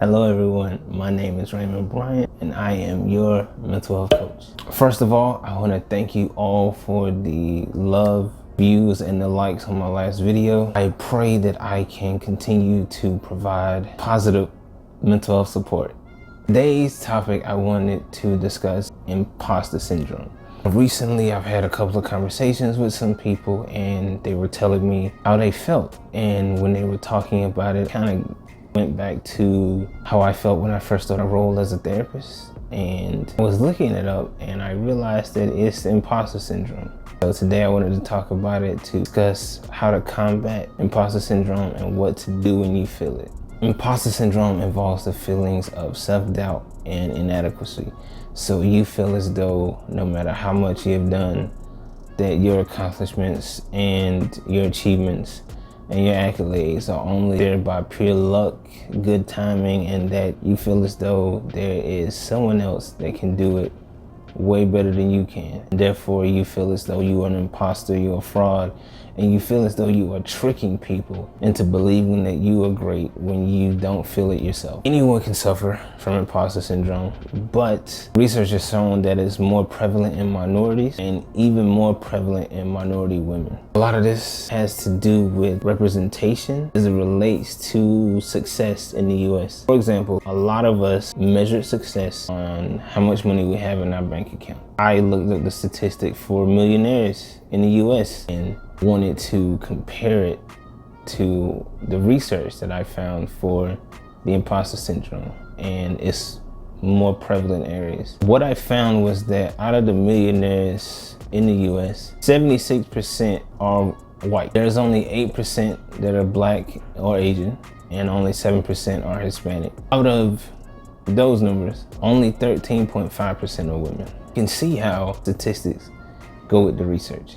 Hello everyone, my name is Raymond Bryant and I am your mental health coach. First of all, I want to thank you all for the love, views, and the likes on my last video. I pray that I can continue to provide positive mental health support. Today's topic, I wanted to discuss imposter syndrome. Recently, I've had a couple of conversations with some people and they were telling me how they felt. And when they were talking about it, kind of went back to how I felt when I first started a role as a therapist. And I was looking it up and I realized that it's imposter syndrome. So today I wanted to talk about it to discuss how to combat imposter syndrome and what to do when you feel it. Imposter syndrome involves the feelings of self-doubt and inadequacy. So you feel as though no matter how much you've done, that your accomplishments and your achievements and your accolades are only there by pure luck, good timing, and that you feel as though there is someone else that can do it way better than you can. And therefore, you feel as though you are an imposter, you're a fraud, and you feel as though you are tricking people into believing that you are great when you don't feel it yourself. Anyone can suffer from imposter syndrome, but research has shown that it's more prevalent in minorities and even more prevalent in minority women. A lot of this has to do with representation as it relates to success in the US. For example, a lot of us measure success on how much money we have in our bank account. I looked at the statistic for millionaires in the US and wanted to compare it to the research that I found for the imposter syndrome, and it's more prevalent areas. What I found was that out of the millionaires in the US, 76% are white. There's only 8% that are black or Asian, and only 7% are Hispanic. Out of those numbers, only 13.5% are women. You can see how statistics go with the research.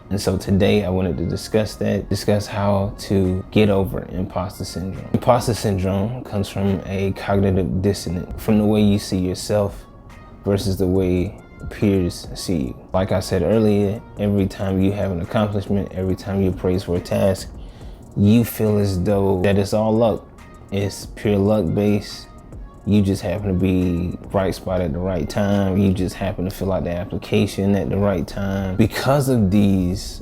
And so today I wanted to discuss how to get over imposter syndrome. Imposter syndrome comes from a cognitive dissonance, from the way you see yourself versus the way peers see you. Like I said earlier, every time you have an accomplishment, every time you're praised for a task, you feel as though that it's all luck. It's pure luck based. You just happen to be right spot at the right time. You just happen to fill out the application at the right time. Because of these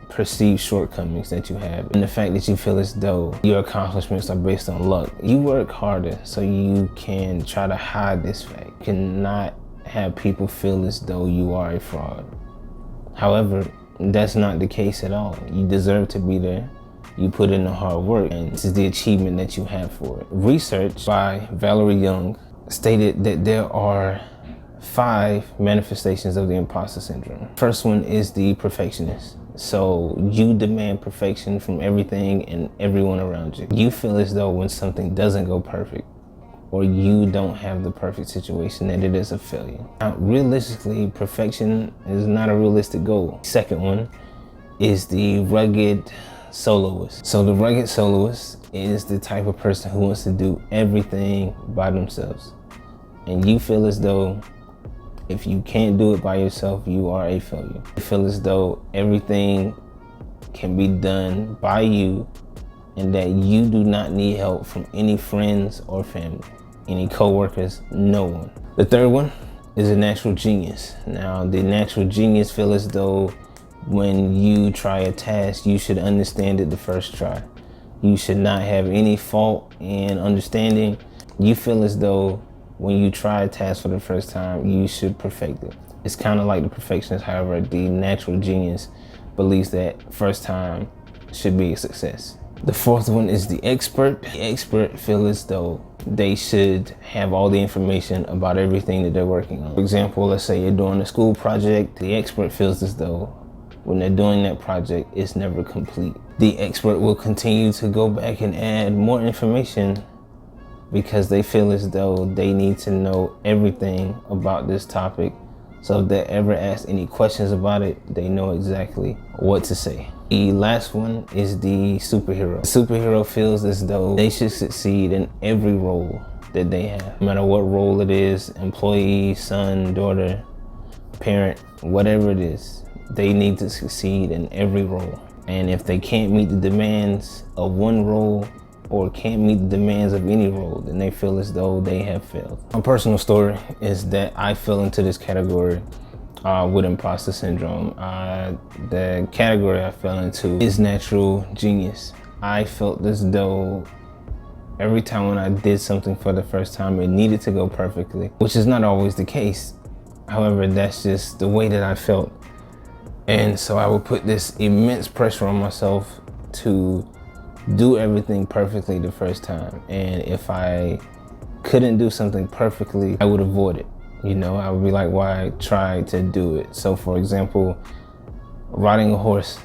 perceived shortcomings that you have and the fact that you feel as though your accomplishments are based on luck, you work harder so you can try to hide this fact. You cannot have people feel as though you are a fraud. However, that's not the case at all. You deserve to be there. You put in the hard work, and this is the achievement that you have for it. Research by Valerie Young stated that there are 5 manifestations of the imposter syndrome. First one is the perfectionist. So you demand perfection from everything and everyone around you. You feel as though when something doesn't go perfect, or you don't have the perfect situation, that it is a failure. Now, realistically, perfection is not a realistic goal. Second one is the rugged soloist. So the rugged soloist is the type of person who wants to do everything by themselves. And you feel as though if you can't do it by yourself, you are a failure. You feel as though everything can be done by you and that you do not need help from any friends or family, any co-workers, no one. The third one is a natural genius. Now, the natural genius feel as though when you try a task, you should understand it the first try. You should not have any fault in understanding. You feel as though when you try a task for the first time, you should perfect it. It's kind of like the perfectionist. However, the natural genius believes that first time should be a success. The fourth one is the expert. The expert feel as though they should have all the information about everything that they're working on. For example, let's say you're doing a school project. The expert feels as though when they're doing that project, it's never complete. The expert will continue to go back and add more information because they feel as though they need to know everything about this topic. So if they're ever asked any questions about it, they know exactly what to say. The last one is the superhero. The superhero feels as though they should succeed in every role that they have. No matter what role it is, employee, son, daughter, parent, whatever it is, they need to succeed in every role. And if they can't meet the demands of one role, or can't meet the demands of any role, then they feel as though they have failed. My personal story is that I fell into this category with imposter syndrome. The category I fell into is natural genius. I felt as though every time when I did something for the first time, it needed to go perfectly, which is not always the case. However, that's just the way that I felt. And so I would put this immense pressure on myself to do everything perfectly the first time. And if I couldn't do something perfectly, I would avoid it. You know, I would be like, why try to do it? So for example, riding a horse,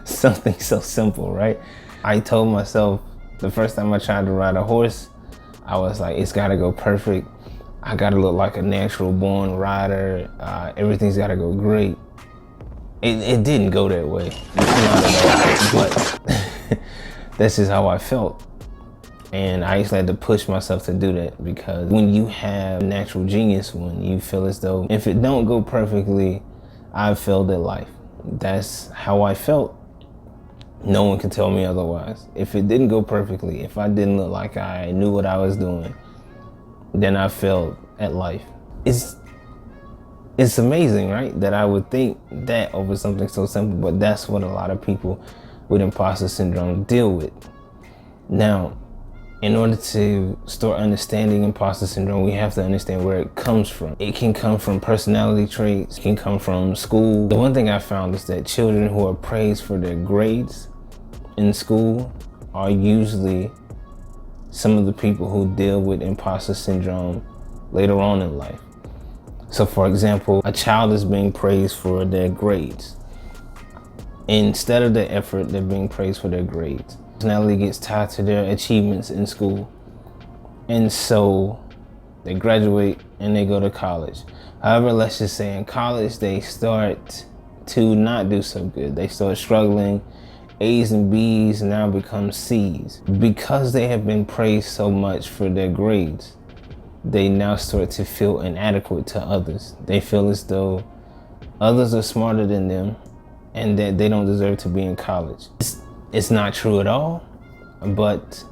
something so simple, right? I told myself the first time I tried to ride a horse, I was like, it's gotta go perfect. I gotta look like a natural born rider. Everything's gotta go great. It didn't go that way, not at all, but that's just how I felt. And I used to have to push myself to do that, because when you have natural genius, when you feel as though if it don't go perfectly, I've failed at life. That's how I felt. No one can tell me otherwise. If it didn't go perfectly, if I didn't look like I knew what I was doing, then I failed at life. It's amazing, right? That I would think that over something so simple, but that's what a lot of people with imposter syndrome deal with. Now, in order to start understanding imposter syndrome, we have to understand where it comes from. It can come from personality traits, it can come from school. The one thing I found is that children who are praised for their grades in school are usually some of the people who deal with imposter syndrome later on in life. So for example, a child is being praised for their grades. Instead of their effort, they're being praised for their grades. Personality gets tied to their achievements in school. And so they graduate and they go to college. However, let's just say in college, they start to not do so good. They start struggling. A's and B's now become C's. Because they have been praised so much for their grades, they now start to feel inadequate to others. They feel as though others are smarter than them and that they don't deserve to be in college. It's not true at all, but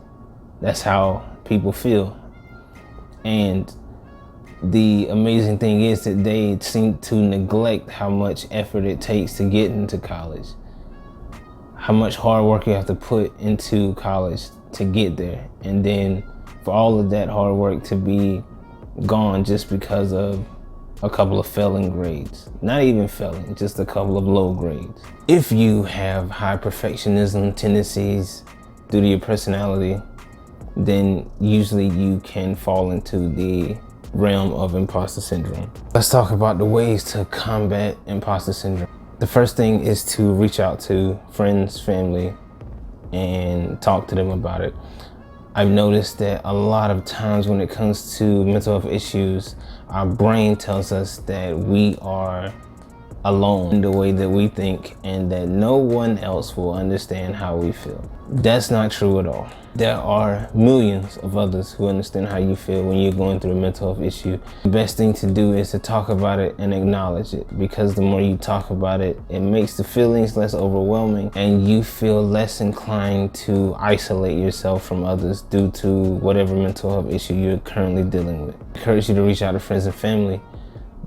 that's how people feel. And the amazing thing is that they seem to neglect how much effort it takes to get into college, how much hard work you have to put into college to get there. And then for all of that hard work to be gone just because of a couple of failing grades. Not even failing, just a couple of low grades. If you have high perfectionism tendencies due to your personality, then usually you can fall into the realm of imposter syndrome. Let's talk about the ways to combat imposter syndrome. The first thing is to reach out to friends, family, and talk to them about it. I've noticed that a lot of times when it comes to mental health issues, our brain tells us that we are alone in the way that we think and that no one else will understand how we feel. That's not true at all. There are millions of others who understand how you feel when you're going through a mental health issue. The best thing to do is to talk about it and acknowledge it, because the more you talk about it, it makes the feelings less overwhelming and you feel less inclined to isolate yourself from others due to whatever mental health issue you're currently dealing with. I encourage you to reach out to friends and family,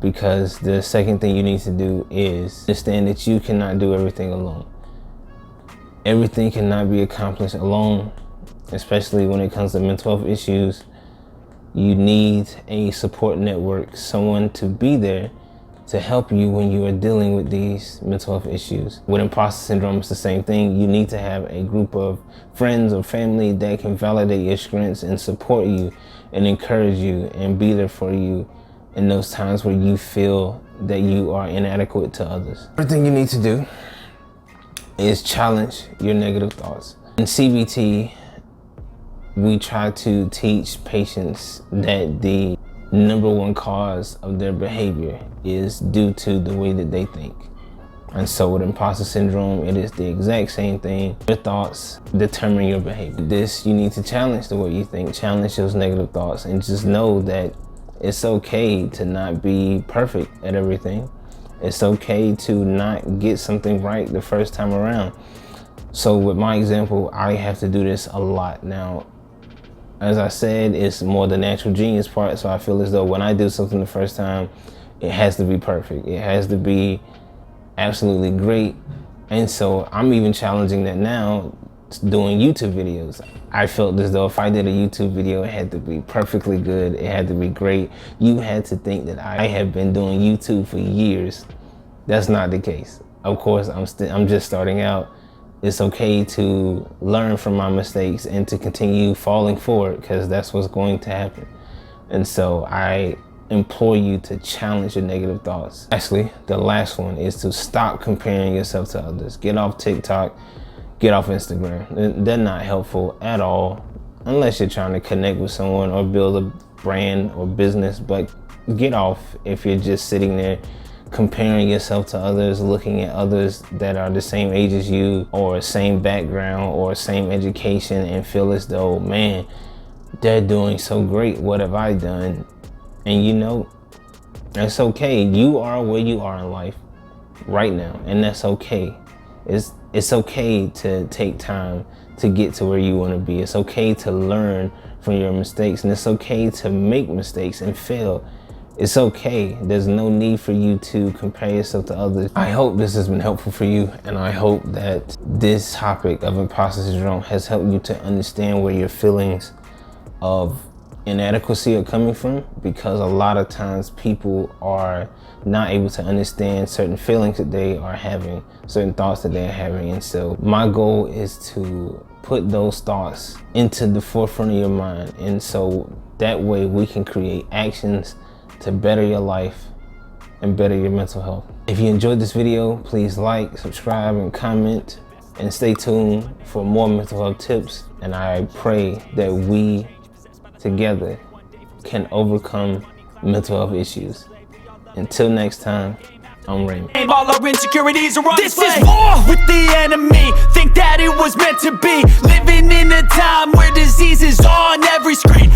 because the second thing you need to do is understand that you cannot do everything alone. Everything cannot be accomplished alone, especially when it comes to mental health issues. You need a support network, someone to be there to help you when you are dealing with these mental health issues. With imposter syndrome, it's the same thing. You need to have a group of friends or family that can validate your strengths and support you and encourage you and be there for you in those times where you feel that you are inadequate to others. First thing you need to do is challenge your negative thoughts. In CBT, we try to teach patients that the number one cause of their behavior is due to the way that they think. And so with imposter syndrome, it is the exact same thing. Your thoughts determine your behavior. This, you need to challenge the way you think, challenge those negative thoughts, and just know that it's okay to not be perfect at everything. It's okay to not get something right the first time around. So with my example, I have to do this a lot. Now, as I said, it's more the natural genius part. So I feel as though when I do something the first time, it has to be perfect. It has to be absolutely great. And so I'm even challenging that now, doing YouTube videos. I felt as though if I did a YouTube video, it had to be perfectly good. It had to be great. You had to think that I have been doing YouTube for years. That's not the case. Of course, I'm just starting out. It's okay to learn from my mistakes and to continue falling forward, because that's what's going to happen. And so I implore you to challenge your negative thoughts. Actually, the last one is to stop comparing yourself to others. Get off TikTok. Get off Instagram. They're not helpful at all, unless you're trying to connect with someone or build a brand or business. But get off if you're just sitting there comparing yourself to others, looking at others that are the same age as you or same background or same education, and feel as though, man, they're doing so great. What have I done? And you know, that's okay. You are where you are in life right now, and that's okay. It's okay to take time to get to where you want to be. It's okay to learn from your mistakes, and it's okay to make mistakes and fail. It's okay. There's no need for you to compare yourself to others. I hope this has been helpful for you, and I hope that this topic of imposter syndrome has helped you to understand where your feelings of inadequacy are coming from, because a lot of times people are not able to understand certain feelings that they are having, certain thoughts that they're having. And so my goal is to put those thoughts into the forefront of your mind, and so that way we can create actions to better your life and better your mental health. If you enjoyed this video, please like, subscribe, and comment, and stay tuned for more mental health tips. And I pray that we together can overcome mental health issues. Until next time, I'm Raymond. All our insecurities are on display. This is war with the enemy. Think that it was meant to be. Living in a time where disease is on every screen.